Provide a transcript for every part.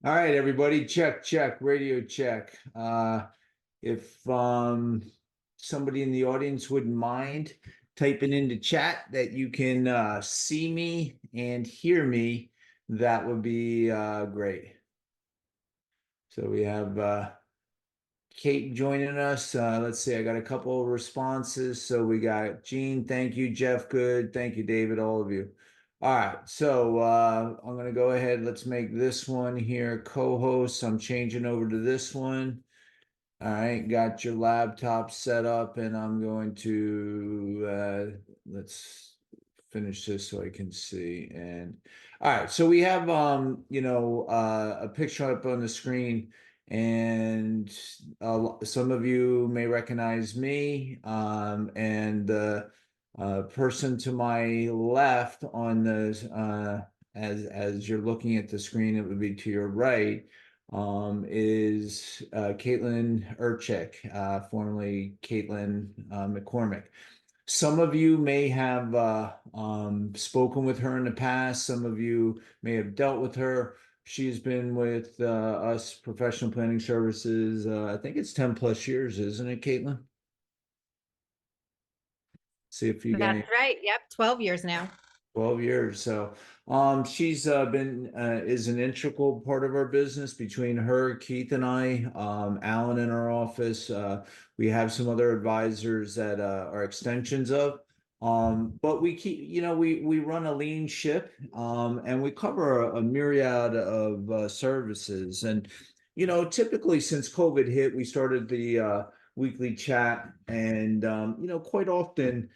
All right, everybody, check, radio check. If somebody in the audience wouldn't mind typing into chat that you can see me and hear me, that would be great. So we have Kate joining us. Let's see, I got a couple of responses. So we got Gene, thank you, Jeff, good, thank you, David, all of you. All right, so I'm gonna go ahead. Let's make this one here co-host. I'm changing over to this one. All right, got your laptop set up, and I'm going to let's finish this so I can see. And all right, so we have a picture up on the screen, and some of you may recognize me, and the person to my left on the as you're looking at the screen, it would be to your right is Caitlin Erchick, formerly Caitlin McCormick. Some of you may have spoken with her in the past. Some of you may have dealt with her. She's been with us professional planning services. I think it's 10 plus years, isn't it, Caitlin? See if you got any. That's right. Yep. 12 years now. 12 years. So she's been is an integral part of our business between her, Keith, and I, Alan in our office. We have some other advisors that are extensions of. But we keep, we run a lean ship, and we cover a myriad of services. And, typically since COVID hit, we started the weekly chat, and quite often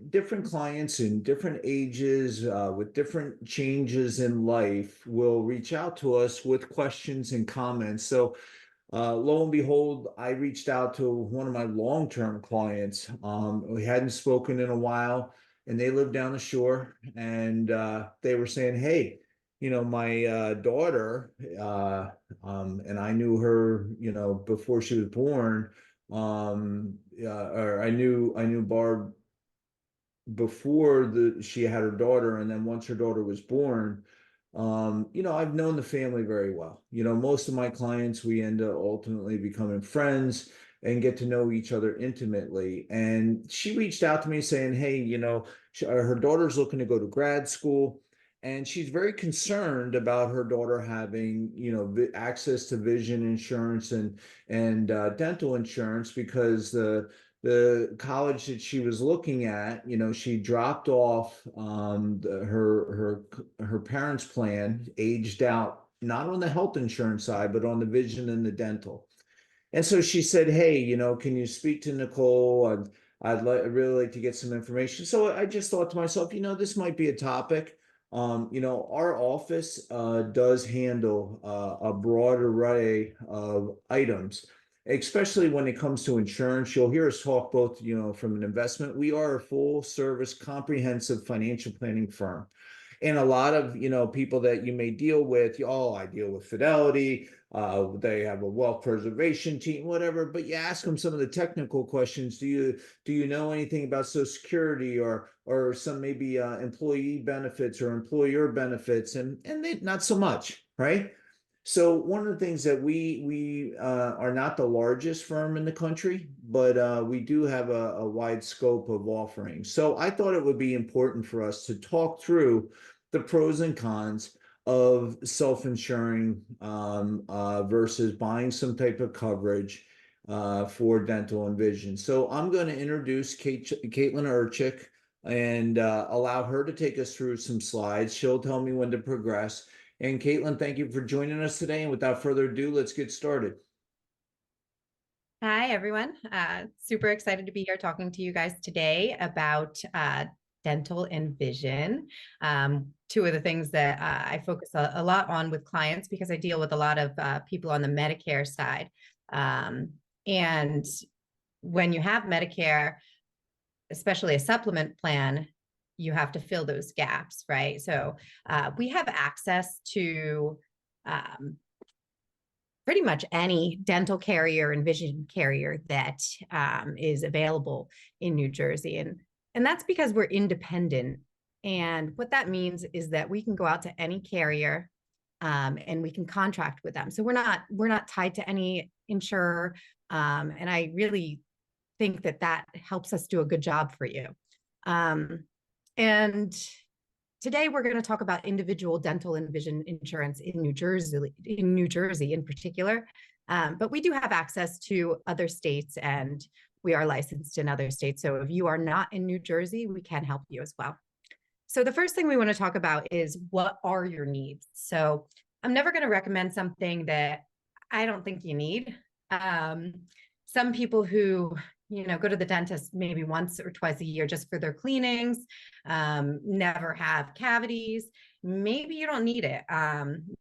different clients in different ages with different changes in life will reach out to us with questions and comments. So, lo and behold, I reached out to one of my long-term clients. We hadn't spoken in a while, and they live down the shore, and they were saying, "Hey, my daughter, and I knew her, before she was born." Or I knew Barb before she had her daughter, and then once her daughter was born, I've known the family very well. Most of my clients, we end up ultimately becoming friends and get to know each other intimately. And she reached out to me saying, "Hey, her daughter's looking to go to grad school." And she's very concerned about her daughter having, access to vision insurance and dental insurance because the college that she was looking at, she dropped off her parents' plan, aged out, not on the health insurance side, but on the vision and the dental. And so she said, "Hey, can you speak to Nicole? I'd really like to get some information." So I just thought to myself, this might be a topic. Our office does handle a broad array of items, especially when it comes to insurance. You'll hear us talk both, from an investment. We are a full service, comprehensive financial planning firm. And a lot of, people that you may deal with, oh, I deal with Fidelity, they have a wealth preservation team, whatever. But you ask them some of the technical questions. Do you know anything about Social Security or some maybe employee benefits or employer benefits, and they not so much, right? So one of the things that we are not the largest firm in the country, but we do have a wide scope of offerings. So I thought it would be important for us to talk through the pros and cons of self-insuring versus buying some type of coverage for dental and vision. So I'm going to introduce Caitlin Erchick and allow her to take us through some slides. She'll tell me when to progress. And Caitlin, thank you for joining us today. And without further ado, let's get started. Hi, everyone. Super excited to be here talking to you guys today about dental and vision. Two of the things that I focus a lot on with clients because I deal with a lot of people on the Medicare side. And when you have Medicare, especially a supplement plan, you have to fill those gaps, right? So we have access to pretty much any dental carrier and vision carrier that is available in New Jersey. And that's because we're independent. And what that means is that we can go out to any carrier and we can contract with them. So we're not tied to any insurer. And I really think that that helps us do a good job for you. And today we're going to talk about individual dental and vision insurance in New Jersey in particular. But we do have access to other states, and we are licensed in other states. So if you are not in New Jersey, we can help you as well. So the first thing we want to talk about is, what are your needs? So I'm never going to recommend something that I don't think you need. Some people who, go to the dentist maybe once or twice a year just for their cleanings, never have cavities. Maybe you don't need it.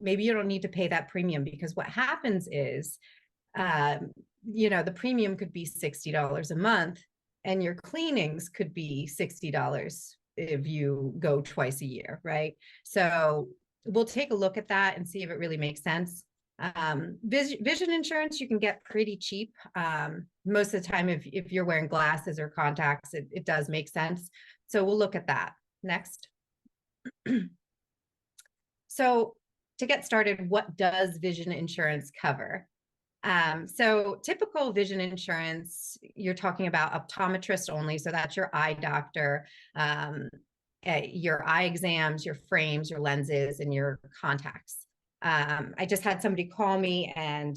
Maybe you don't need to pay that premium, because what happens is, the premium could be $60 a month and your cleanings could be $60 if you go twice a year, right? So we'll take a look at that and see if it really makes sense. Vision insurance you can get pretty cheap. Most of the time, if you're wearing glasses or contacts, it does make sense. So we'll look at that next. So to get started, what does vision insurance cover? So typical vision insurance, you're talking about optometrist only. So that's your eye doctor, your eye exams, your frames, your lenses, and your contacts. I just had somebody call me and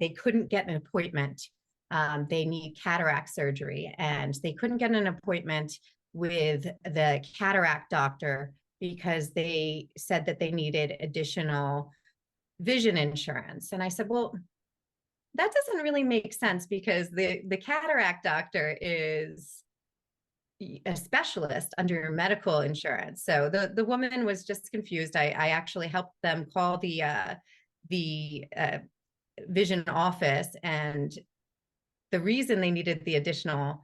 they couldn't get an appointment. They need cataract surgery, and they couldn't get an appointment with the cataract doctor because they said that they needed additional vision insurance. And I said, well, that doesn't really make sense, because the cataract doctor is a specialist under your medical insurance. So the woman was just confused. I actually helped them call the vision office, and the reason they needed the additional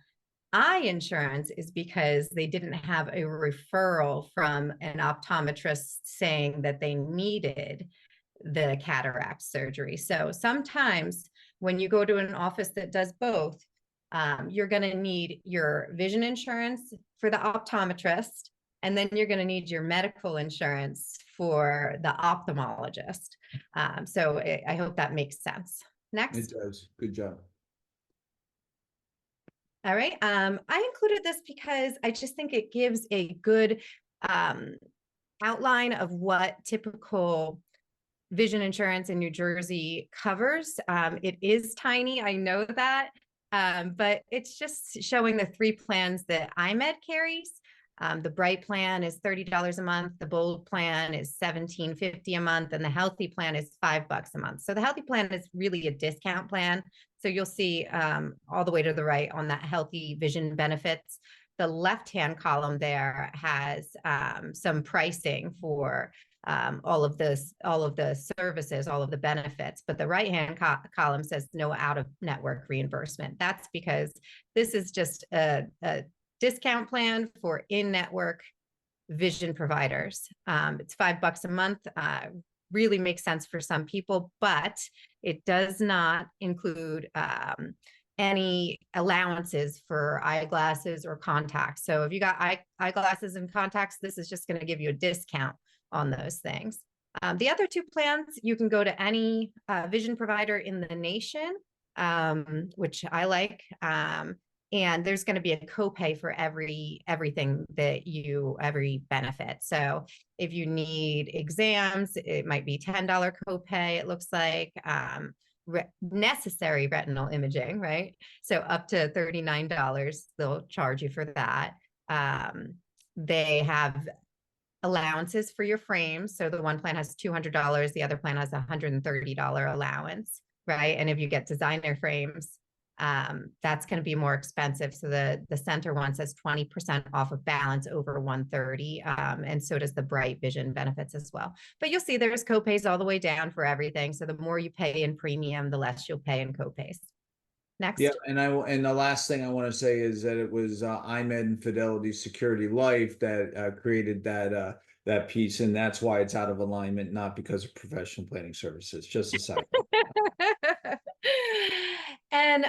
eye insurance is because they didn't have a referral from an optometrist saying that they needed the cataract surgery. So sometimes when you go to an office that does both, you're going to need your vision insurance for the optometrist, and then you're going to need your medical insurance for the ophthalmologist. So I hope that makes sense. Next. It does. Good job. All right. I included this because I just think it gives a good outline of what typical vision insurance in New Jersey covers. It is tiny, I know that, but it's just showing the 3 plans that IMED carries. The Bright plan is $30 a month, the Bold plan is $17.50 a month, and the Healthy plan is $5 a month. So the Healthy plan is really a discount plan. So you'll see all the way to the right on that Healthy vision benefits. The left-hand column there has some pricing for all of the services, all of the benefits, but the right-hand column says no out-of-network reimbursement. That's because this is just a discount plan for in-network vision providers. It's $5 a month. Really makes sense for some people, but it does not include any allowances for eyeglasses or contacts. So if you got eyeglasses and contacts, this is just going to give you a discount on those things. The other 2 plans, you can go to any vision provider in the nation, which I like. And there's going to be a copay for everything that every benefit. So if you need exams, it might be $10 copay, it looks like. Necessary retinal imaging, right? So up to $39, they'll charge you for that. They have allowances for your frames. So the one plan has $200, the other plan has a $130 allowance, right? And if you get designer frames, that's going to be more expensive. So the center one says 20% off of balance over 130. And so does the Bright Vision benefits as well. But you'll see there's copays all the way down for everything. So the more you pay in premium, the less you'll pay in copays. Next. Yeah, and the last thing I want to say is that it was IMED and Fidelity Security Life that created that piece, and that's why it's out of alignment, not because of professional planning services. Just a second. And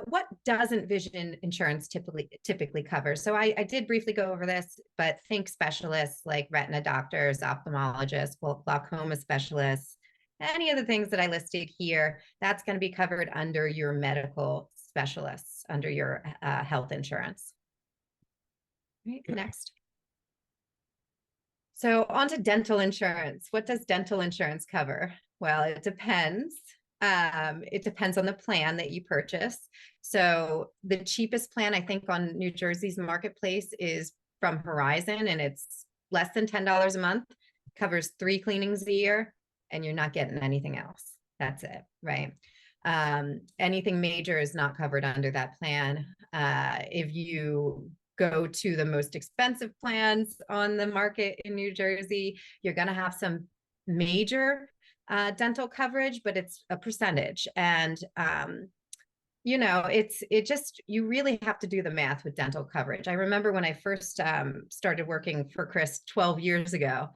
what doesn't vision insurance typically cover? So I did briefly go over this, but think specialists like retina doctors, ophthalmologists, glaucoma specialists, any of the things that I listed here, that's going to be covered under your medical specialists, under your health insurance. Right, next. So on to dental insurance. What does dental insurance cover? Well, it depends. It depends on the plan that you purchase. So the cheapest plan, I think, on New Jersey's marketplace is from Horizon, and it's less than $10 a month, covers 3 cleanings a year, and you're not getting anything else. That's it, right? Anything major is not covered under that plan. If you go to the most expensive plans on the market in New Jersey, you're going to have some major dental coverage, but it's a percentage. And, you know, you really have to do the math with dental coverage. I remember when I first started working for Chris 12 years ago,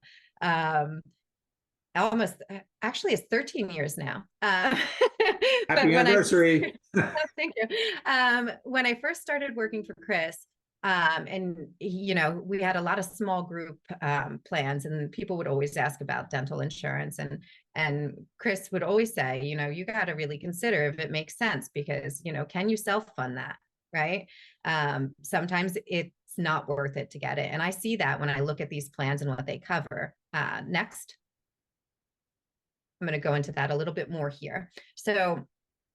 almost, actually it's 13 years now. Happy anniversary. Thank you. When I first started working for Chris, and you know, we had a lot of small group plans, and people would always ask about dental insurance, and Chris would always say, you know, you got to really consider if it makes sense, because, you know, can you self-fund that, right? Sometimes it's not worth it to get it, and I see that when I look at these plans and what they cover. Next. I'm going to go into that a little bit more here. So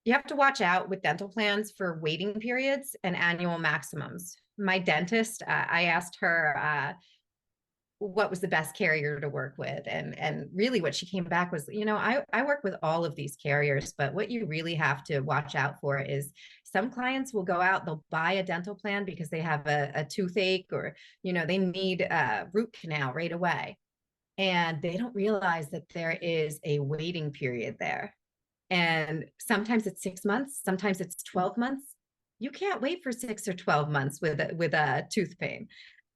you have to watch out with dental plans for waiting periods and annual maximums. My dentist, I asked her what was the best carrier to work with. And really what she came back was, you know, I work with all of these carriers, but what you really have to watch out for is some clients will go out, they'll buy a dental plan because they have a toothache, or, you know, they need a root canal right away. And they don't realize that there is a waiting period there. And sometimes it's 6 months, sometimes it's 12 months. You can't wait for 6 or 12 months with a tooth pain.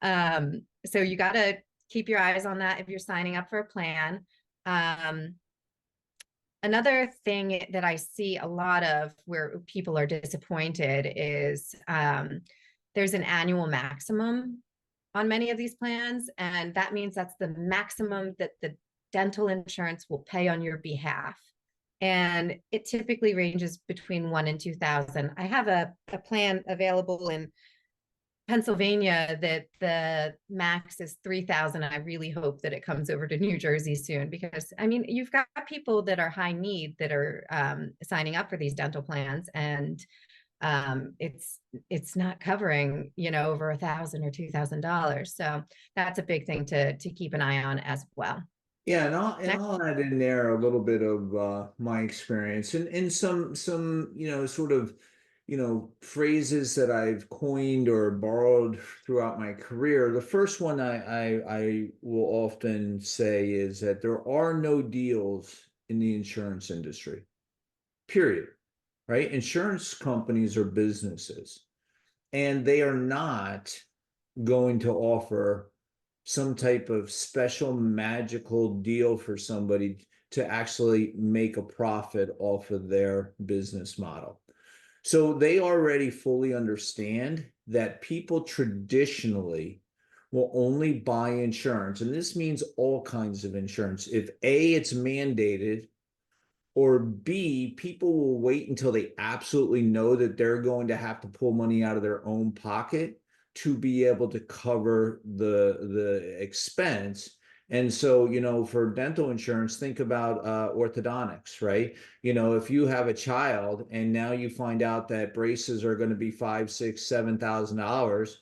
So you got to keep your eyes on that if you're signing up for a plan. Another thing that I see a lot of where people are disappointed is there's an annual maximum on many of these plans, and that means that's the maximum that the dental insurance will pay on your behalf. And it typically ranges between 1 and 2,000. I have a plan available in Pennsylvania that the max is 3,000. I really hope that it comes over to New Jersey soon, because I mean, you've got people that are high need that are signing up for these dental plans, and it's not covering, you know, over $1,000 or $2,000. So that's a big thing to keep an eye on as well. Yeah, and I'll add in there a little bit of my experience and some sort of phrases that I've coined or borrowed throughout my career. The first one I will often say is that there are no deals in the insurance industry. Period. Right? Insurance companies are businesses, and they are not going to offer some type of special magical deal for somebody to actually make a profit off of their business model. So they already fully understand that people traditionally will only buy insurance, and this means all kinds of insurance, if A, it's mandated, or B, people will wait until they absolutely know that they're going to have to pull money out of their own pocket to be able to cover the expense. And so, for dental insurance, think about orthodontics, right? If you have a child and now you find out that braces are going to be $5,000, $6,000, $7,000,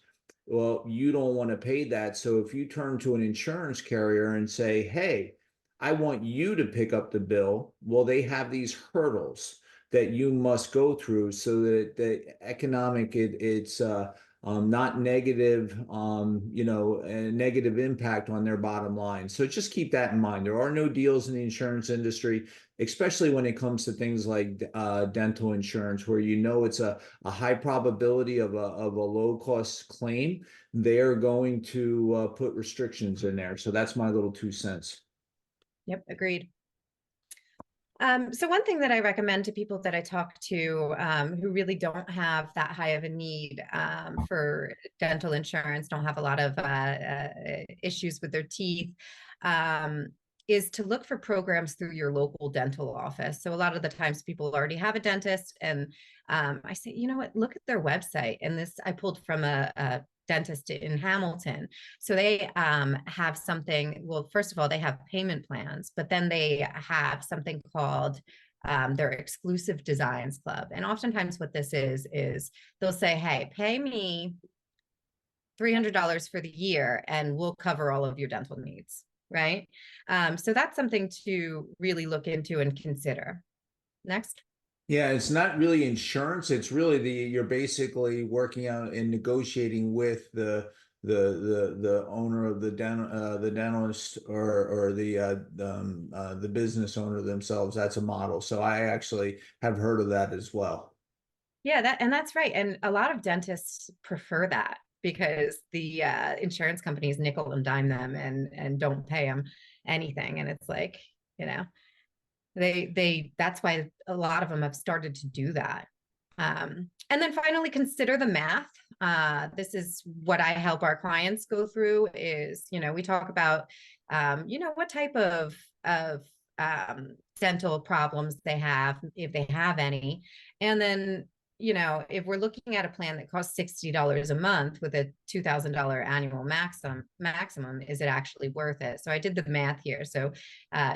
well, you don't want to pay that. So if you turn to an insurance carrier and say, hey, I want you to pick up the bill, well, they have these hurdles that you must go through so that the economic it's not negative, a negative impact on their bottom line. So just keep that in mind. There are no deals in the insurance industry, especially when it comes to things like dental insurance, where it's a high probability of a low cost claim. They're going to put restrictions in there. So that's my little 2 cents. Yep, agreed. So one thing that I recommend to people that I talk to who really don't have that high of a need for dental insurance, don't have a lot of issues with their teeth, is to look for programs through your local dental office. So a lot of the times people already have a dentist, and I say, you know what, look at their website. And this I pulled from a dentist in Hamilton. So they have something, well, first of all, they have payment plans, but then they have something called their exclusive designs club. And oftentimes what this is they'll say, hey, pay me $300 for the year and we'll cover all of your dental needs, right? So that's something to really look into and consider. Next. Yeah, it's not really insurance. It's really you're basically working out and negotiating with the owner of the dentist or the business owner themselves. That's a model. So I actually have heard of that as well. Yeah, that's right. And a lot of dentists prefer that because the insurance companies nickel and dime them and don't pay them anything. And it's like, you know, they that's why a lot of them have started to do that. And then finally, consider the math. This is what I help our clients go through is, you know, we talk about, you know, what type of dental problems they have, if they have any. And then, you know, if we're looking at a plan that costs $60 a month with a $2,000 annual maximum, is it actually worth it? So I did the math here. So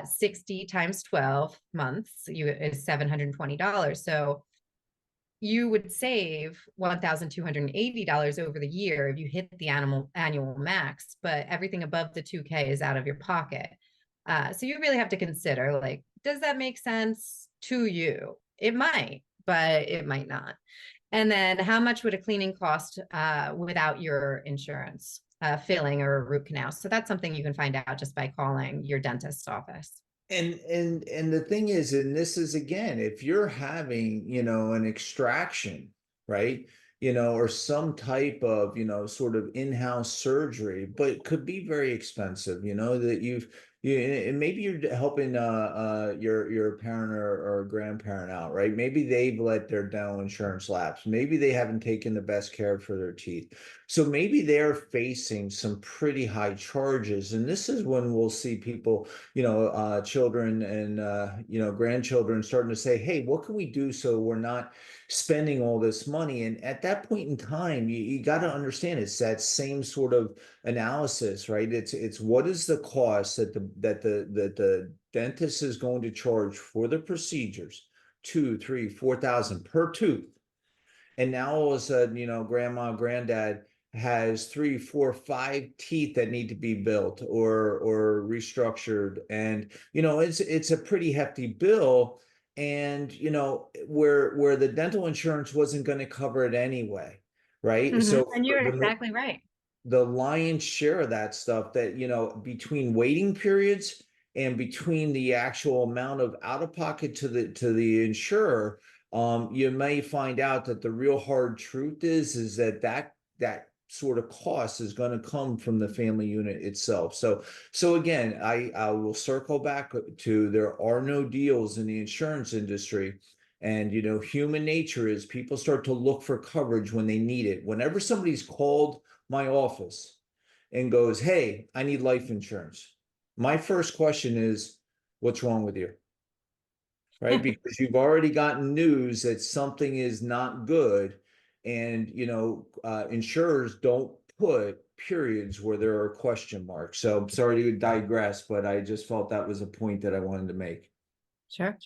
60 times 12 months is $720. So you would save $1,280 over the year if you hit the annual max, but everything above the 2K is out of your pocket. So you really have to consider, like, does that make sense to you? It might, but it might not. And then how much would a cleaning cost without your insurance, filling or a root canal? So that's something you can find out just by calling your dentist's office. And the thing is, and this is again, if you're having, an extraction, right? Or some type of, sort of in-house surgery, but it could be very expensive, that and maybe you're helping your parent or grandparent out, right? Maybe they've let their dental insurance lapse. Maybe they haven't taken the best care for their teeth. So maybe they're facing some pretty high charges. And this is when we'll see people, children and, grandchildren starting to say, hey, what can we do so we're not spending all this money? And at that point in time, you got to understand it's that same sort of analysis, right? It's what is the cost that the dentist is going to charge for the procedures, 2, 3, 4,000 per tooth. And now all of a sudden, grandma, granddad has 3, 4, 5 teeth that need to be built or restructured. And, it's a pretty hefty bill. And, where the dental insurance wasn't going to cover it anyway. Right. Mhm. So And you're exactly right. the lion's share of that stuff that, between waiting periods and between the actual amount of out of pocket to the insurer, you may find out that the real hard truth is that sort of cost is going to come from the family unit itself. So again, I will circle back to there are no deals in the insurance industry. And human nature is people start to look for coverage when they need it. Whenever somebody's called my office and goes, hey, I need life insurance, my first question is, what's wrong with you? Right? Because you've already gotten news that something is not good. And, insurers don't put periods where there are question marks. So I'm sorry to digress, but I just felt that was a point that I wanted to make. Sure.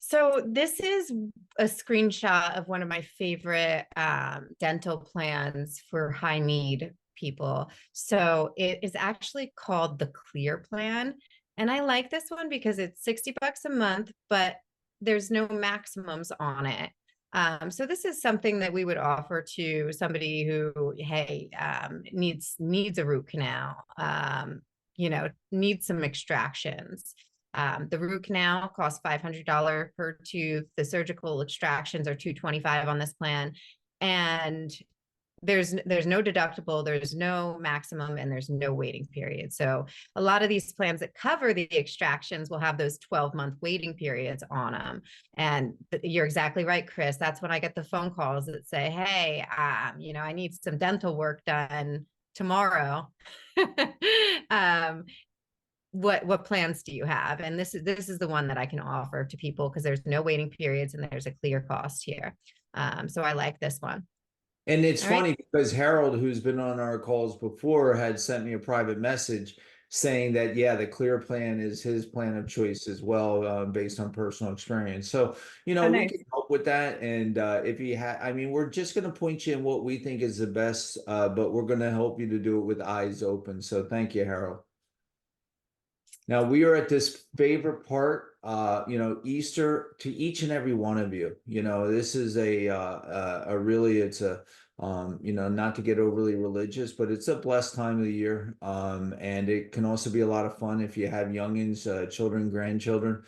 So this is a screenshot of one of my favorite dental plans for high need people. So it is actually called the Clear Plan. And I like this one because it's $60 a month, but there's no maximums on it. So this is something that we would offer to somebody who, hey, needs a root canal, needs some extractions. The root canal costs $500 per tooth. The surgical extractions are $225 on this plan. And there's no deductible, there's no maximum, and there's no waiting period. So a lot of these plans that cover the extractions will have those 12-month waiting periods on them. And you're exactly right, Chris. That's when I get the phone calls that say, hey, I need some dental work done tomorrow. What plans do you have? And this is the one that I can offer to people because there's no waiting periods and there's a clear cost here. So I like this one. And it's All right. funny because Harold, who's been on our calls before, had sent me a private message saying that, yeah, the clear plan is his plan of choice as well, based on personal experience. So, Oh, we nice. can help with that. And if you have, I mean, we're just going to point you in what we think is the best, but we're going to help you to do it with eyes open. So thank you, Harold. Now we are at this favorite part, Easter to each and every one of you. This is a really, it's a, not to get overly religious, but it's a blessed time of the year. And it can also be a lot of fun if you have youngins, children, grandchildren.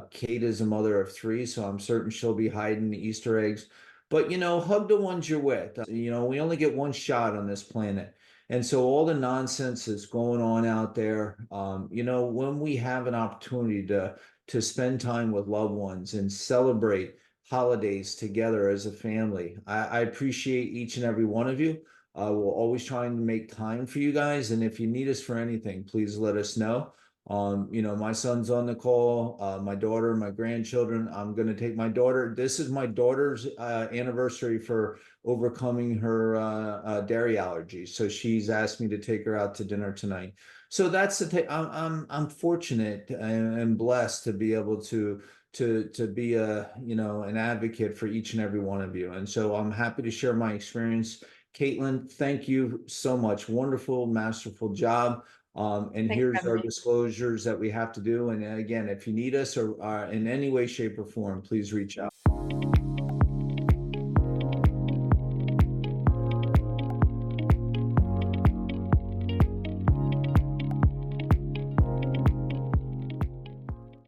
Kate is a mother of three, so I'm certain she'll be hiding Easter eggs. But, hug the ones you're with. We only get one shot on this planet. And so all the nonsense that's going on out there, when we have an opportunity to spend time with loved ones and celebrate holidays together as a family, I appreciate each and every one of you. We're always trying to make time for you guys. And if you need us for anything, please let us know. My son's on the call, my daughter, my grandchildren. I'm going to take my daughter. This is my daughter's anniversary for overcoming her dairy allergies. So she's asked me to take her out to dinner tonight. So that's the thing. I'm fortunate and blessed to be able to be an advocate for each and every one of you. And so I'm happy to share my experience. Caitlin, thank you so much. Wonderful, masterful job. And Thanks for here's having our me. disclosures that we have to do. And again, if you need us or in any way, shape, or form, please reach out.